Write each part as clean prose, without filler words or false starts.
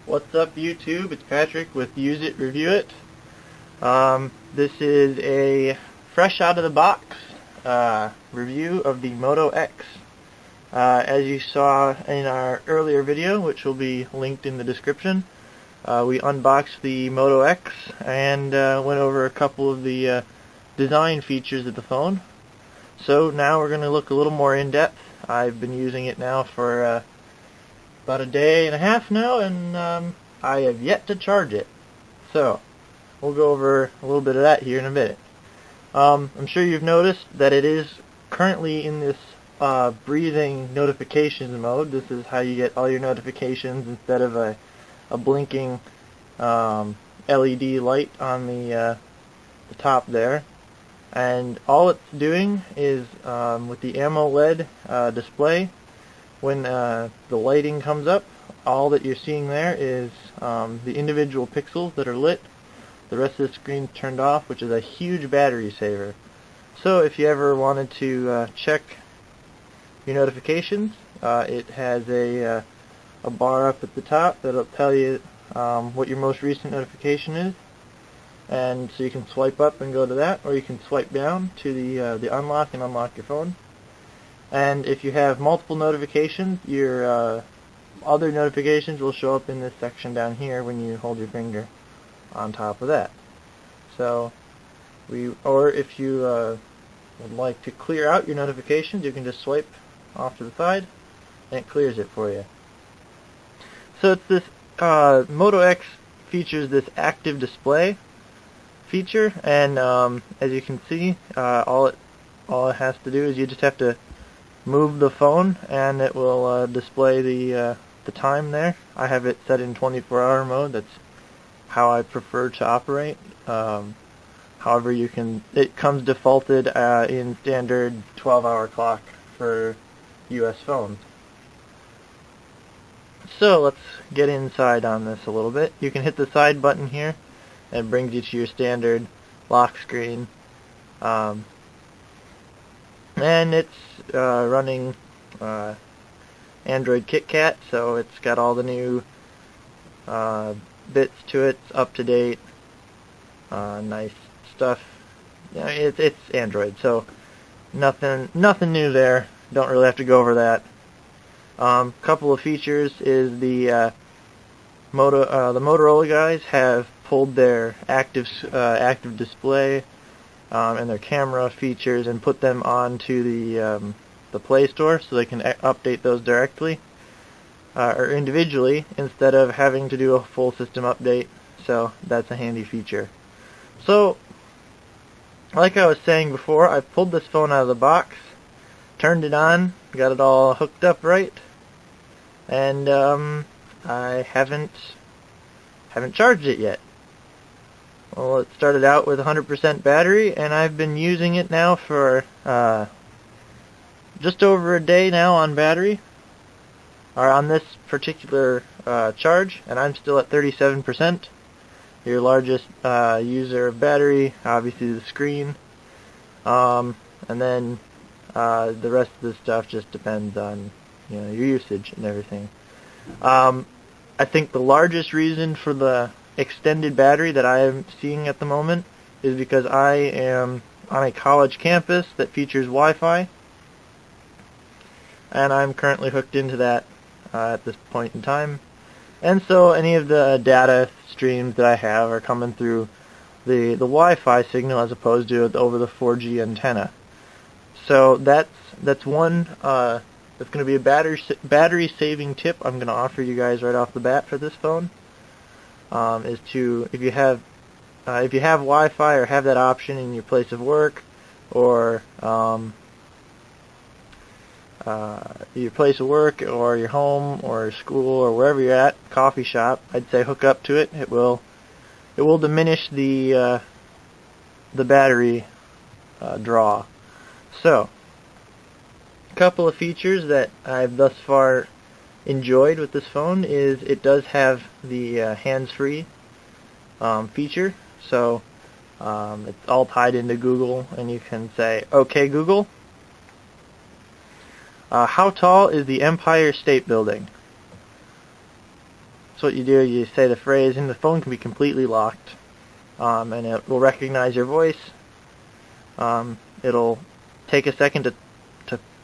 What's up YouTube? It's Patrick with Use It, Review It. This is a fresh out of the box review of the Moto X. As you saw in our earlier video, which will be linked in the description, we unboxed the Moto X and went over a couple of the design features of the phone. So now we're going to look a little more in depth. I've been using it now for about a day and a half now, and I have yet to charge it. So we'll go over a little bit of that here in a minute. I'm sure you've noticed that it is currently in this breathing notifications mode. This is how you get all your notifications instead of a blinking LED light on the top there. And all it's doing is with the AMOLED display, when the lighting comes up, all that you're seeing there is the individual pixels that are lit. The rest of the screen's turned off, which is a huge battery saver. So if you ever wanted to check your notifications, it has a bar up at the top that'll tell you what your most recent notification is. And so you can swipe up and go to that, or you can swipe down to the unlock and unlock your phone. And if you have multiple notifications, your other notifications will show up in this section down here when you hold your finger on top of that. So, or if you would like to clear out your notifications, you can just swipe off to the side, and it clears it for you. So it's this Moto X features this active display feature, and as you can see, all it has to do is you just have to move the phone and it will display the time there. I have it set in 24-hour mode. That's how I prefer to operate. However, it comes defaulted in standard 12-hour clock for US phones. So let's get inside on this a little bit. You can hit the side button here and it brings you to your standard lock screen. And it's running Android KitKat, so it's got all the new bits to it. It's up to date, nice stuff. Yeah, it's Android, so nothing new there. Don't really have to go over that. Couple of features is the Motorola guys have pulled their active display and their camera features and put them onto the Play Store, so they can update those directly or individually instead of having to do a full system update. So that's a handy feature. So, like I was saying before, I pulled this phone out of the box, turned it on, got it all hooked up right, and I haven't charged it yet. Well, it started out with 100% battery, and I've been using it now for just over a day now on battery, or on this particular charge, and I'm still at 37%. Your largest user of battery, obviously the screen, and then the rest of the stuff just depends on your usage and everything. I think the largest reason for the extended battery that I am seeing at the moment is because I am on a college campus that features Wi-Fi, and I'm currently hooked into that at this point in time. And so any of the data streams that I have are coming through the Wi-Fi signal as opposed to over the 4G antenna. So that's one that's going to be a battery saving tip I'm going to offer you guys right off the bat for this phone. Is to, if you have Wi-Fi or have that option in your place of work, or your place of work or your home or school or wherever you're at, coffee shop, I'd say hook up to it. It will diminish the battery draw. So, a couple of features that I've thus far enjoyed with this phone is it does have the hands-free feature. So it's all tied into Google, and you can say, "Okay, Google, how tall is the Empire State Building?" So what you do, you say the phrase, and the phone can be completely locked, and it will recognize your voice. It'll take a second to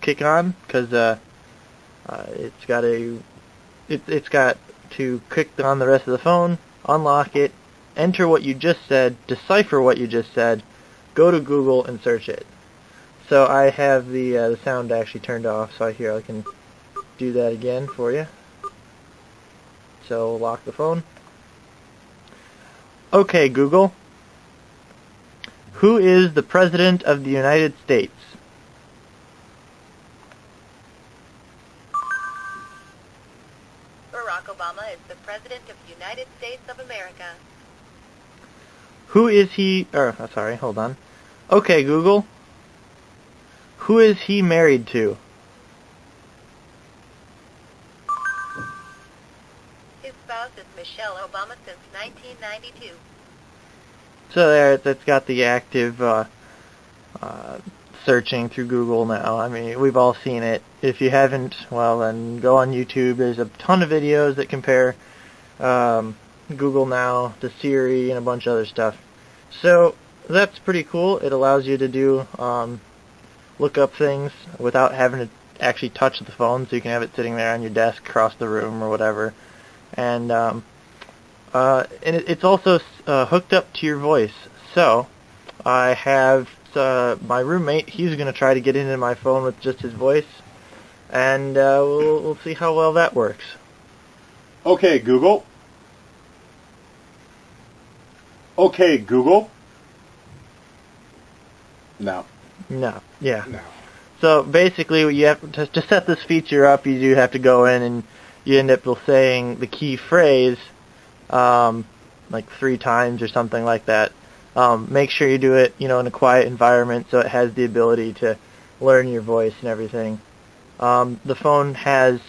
kick on, because it's got to click on the rest of the phone, unlock it, enter what you just said, decipher what you just said, go to Google and search it. So I have the sound actually turned off, so here I can do that again for you. So lock the phone. Okay, Google. Who is the President of the United States? Barack Obama is the President of the United States of America. Who is he, sorry, hold on. Okay, Google. Who is he married to? His spouse is Michelle Obama since 1992. So there, it's got the active searching through Google now. I mean, we've all seen it. If you haven't, well, then go on YouTube. There's a ton of videos that compare Google Now to Siri and a bunch of other stuff. So that's pretty cool. It allows you to do look up things without having to actually touch the phone, so you can have it sitting there on your desk across the room or whatever. And it's also hooked up to your voice. So I have my roommate. He's going to try to get into my phone with just his voice, and we'll see how well that works. Okay, Google. Okay, Google. No. No. Yeah. No. So basically, you have to set this feature up. You do have to go in, and you end up saying the key phrase like 3 times or something like that. Make sure you do it, in a quiet environment, so it has the ability to learn your voice and everything. The phone has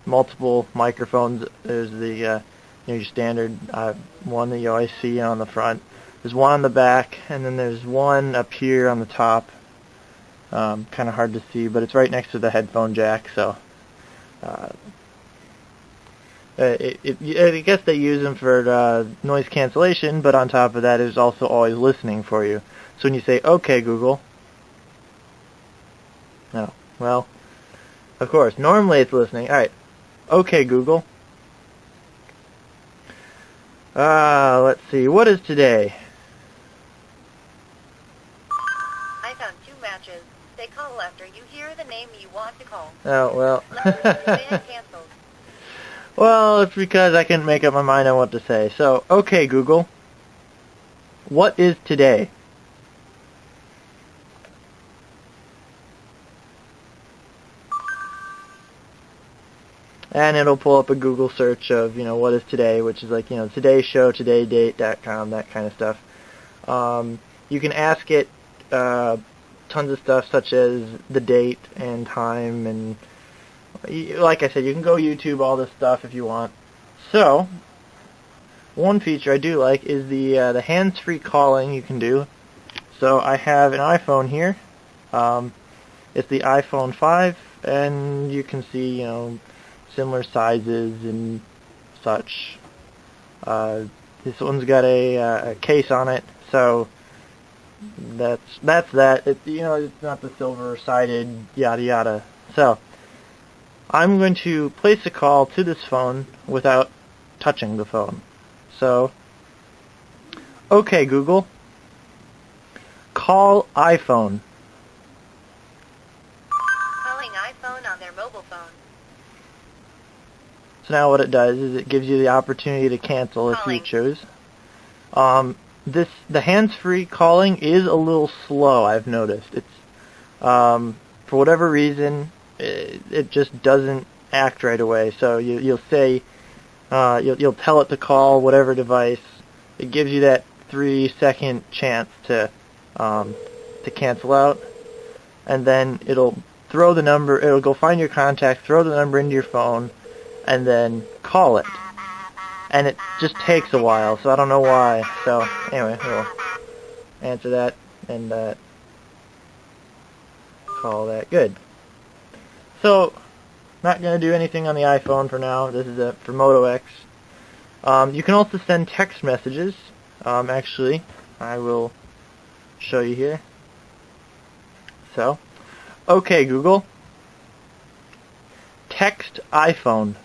multiple microphones. There's the your standard one that you always see on the front. There's one on the back, and then there's one up here on the top. Kind of hard to see, but it's right next to the headphone jack, so I guess they use them for noise cancellation, but on top of that, it's also always listening for you. So when you say, okay, Google, no, well, of course, normally it's listening. Alright, okay, Google. Let's see, what is today? I found 2 matches. They call after you hear the name you want to call. Oh, well. Canceled. Well, it's because I couldn't make up my mind on what to say. So, okay, Google. What is today? And it'll pull up a Google search of, what is today, which is like, Today's Show, todaydate.com, that kind of stuff. You can ask it tons of stuff, such as the date and time, and like I said, you can go YouTube all this stuff if you want. So, one feature I do like is the hands-free calling you can do. So I have an iPhone here. It's the iPhone 5, and you can see, similar sizes and such. This one's got a case on it, so that's that. It's not the silver-sided yada yada. So I'm going to place a call to this phone without touching the phone. So, okay, Google, call iPhone. Calling iPhone on their mobile phone. So now what it does is it gives you the opportunity to cancel if you choose. The hands-free calling is a little slow, I've noticed. It's for whatever reason, it just doesn't act right away. So you'll say, you'll tell it to call whatever device. It gives you that 3-second chance to cancel out, and then it'll throw the number. It'll go find your contact, throw the number into your phone, and then call it. And it just takes a while, so I don't know why. So anyway, we'll answer that and call that. Good. So, not going to do anything on the iPhone for now. This is for Moto X. You can also send text messages. Actually, I will show you here. So, okay Google, text iPhone.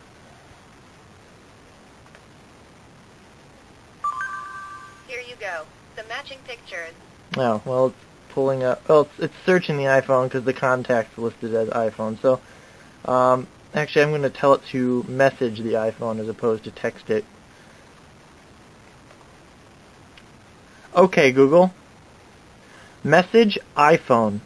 Here you go. The matching pictures. Oh, well, it's pulling up. Well, it's searching the iPhone because the contact's listed as iPhone. So, actually, I'm going to tell it to message the iPhone as opposed to text it. Okay, Google. Message iPhone.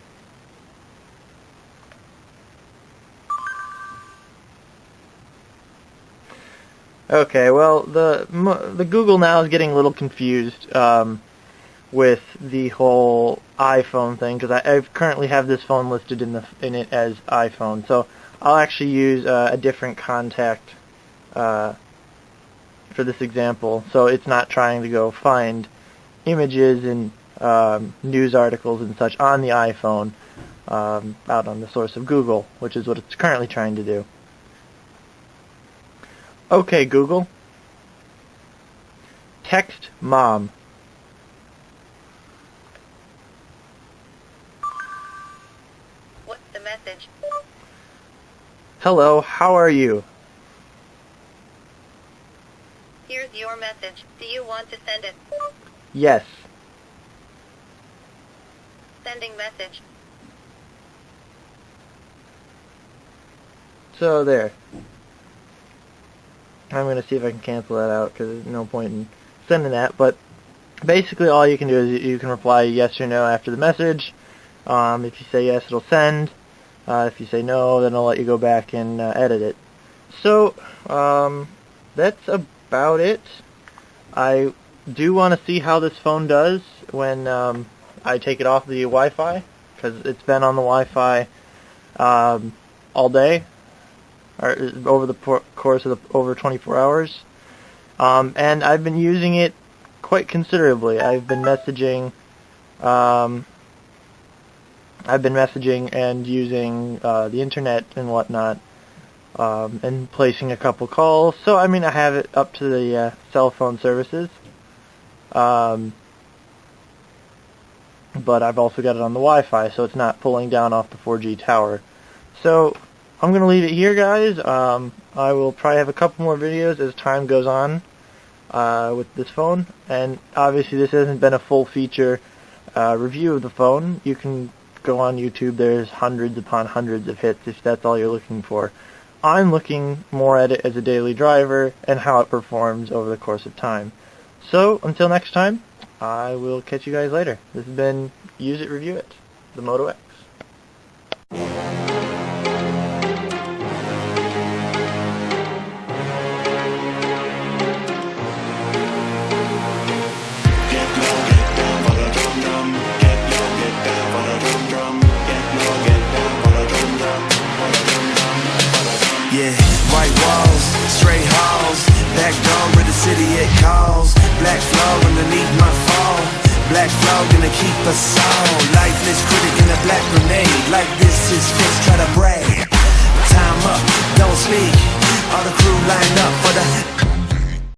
Okay, well, the Google now is getting a little confused with the whole iPhone thing, because I currently have this phone listed in it as iPhone. So I'll actually use a different contact for this example, so it's not trying to go find images and news articles and such on the iPhone out on the source of Google, which is what it's currently trying to do. Okay, Google. Text mom. What's the message? Hello, how are you? Here's your message. Do you want to send it? Yes. Sending message. So there. I'm going to see if I can cancel that out because there's no point in sending that. But basically all you can do is you can reply yes or no after the message. If you say yes, it'll send. If you say no, then it'll let you go back and edit it. So that's about it. I do want to see how this phone does when I take it off the Wi-Fi, because it's been on the Wi-Fi all day, or over the course of over 24 hours, and I've been using it quite considerably. I've been messaging and using the internet and whatnot, and placing a couple calls. So I mean, I have it up to the cell phone services, but I've also got it on the Wi-Fi, so it's not pulling down off the 4G tower. So I'm going to leave it here, guys. I will probably have a couple more videos as time goes on with this phone, and obviously this hasn't been a full feature review of the phone. You can go on YouTube. There's hundreds upon hundreds of hits if that's all you're looking for. I'm looking more at it as a daily driver and how it performs over the course of time. So until next time, I will catch you guys later. This has been Use It, Review It, the Moto X. Yeah, white walls, straight halls, back door of the city it calls. Black flag underneath my fall. Black flag gonna keep us all. Lifeless critic in a black grenade. Like this is fist, try to brag. Time up, don't speak. All the crew line up.